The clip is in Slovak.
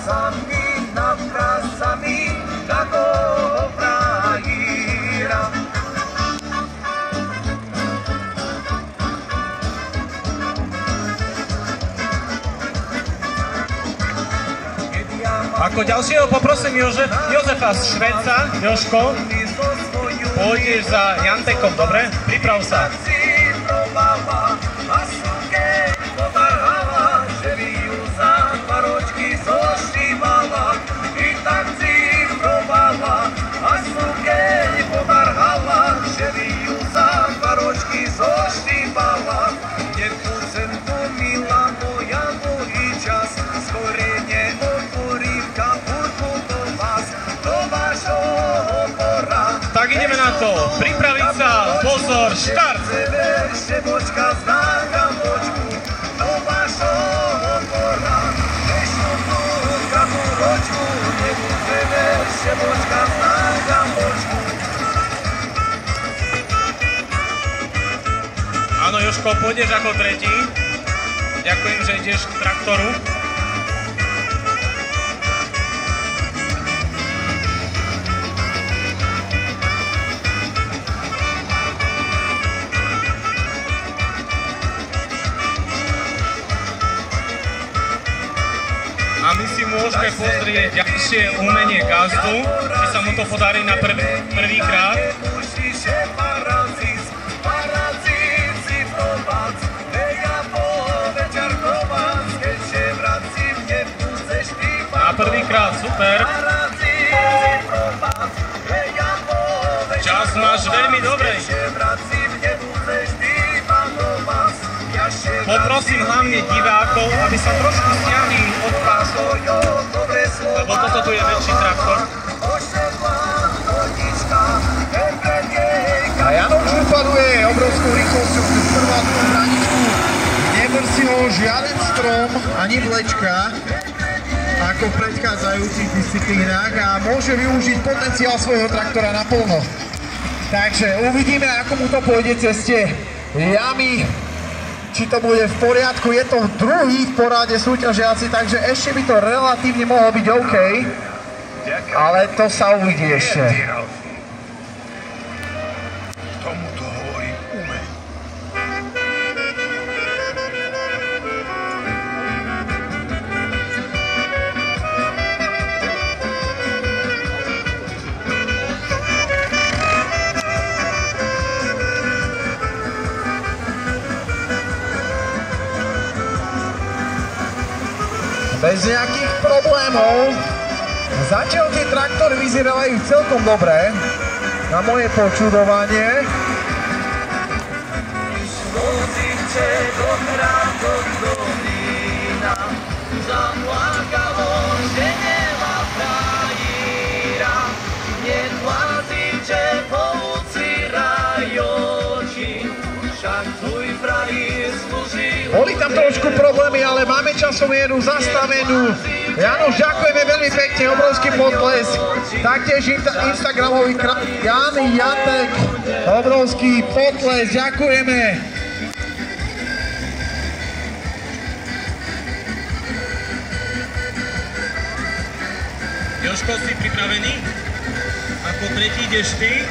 krásami, nad krásami, takého frajíra. Ako ďalšieho poprosím Jozefa z Švédca. Jožko, pôjdeš za Jantekom, dobre? Priprav sa. Tak ideme na to. Pripraviť sa. Pozor, štart! Áno, Jožko, pôjdeš ako tretí. Ďakujem, že ideš k traktoru. A my si môžeme pozrieť ďalšie umenie gazdu, či sa mu to podarí na prvýkrát. Na prvýkrát, super. Čas máš veľmi dobrý. Poprosím hlavne divákov, aby sa trošku stiahli od pásov, lebo toto tu je väčší traktor. A Janoš upaduje obrovskou rýchlosťou cez prvátnu hraničku. Nebrsi ho žiaden strom ani vlečka, ako v predchádzajúcich disciplínach, a môže využiť potenciál svojho traktora naplno. Takže uvidíme, ako mu to pôjde cez tie jamy, či to bude v poriadku. Je to druhý v poráde súťažiaci, takže ešte by to relatívne mohlo byť OK, ale to sa uvidí ešte. Tomuto hovorím umenie. Bez nejakých problémov. Zatiaľ tie traktory vyzerajú celkom dobre, na moje počudovanie. Boli tam trošku problémy, ale máme časomieru zastavenú. Janoš, ďakujeme veľmi pekne, obrovský potlesk. Taktiež Instagramový Jan Jantek, obrovský potlesk, ďakujeme. Jožko, si pripravený? Ako tretí ideš ty?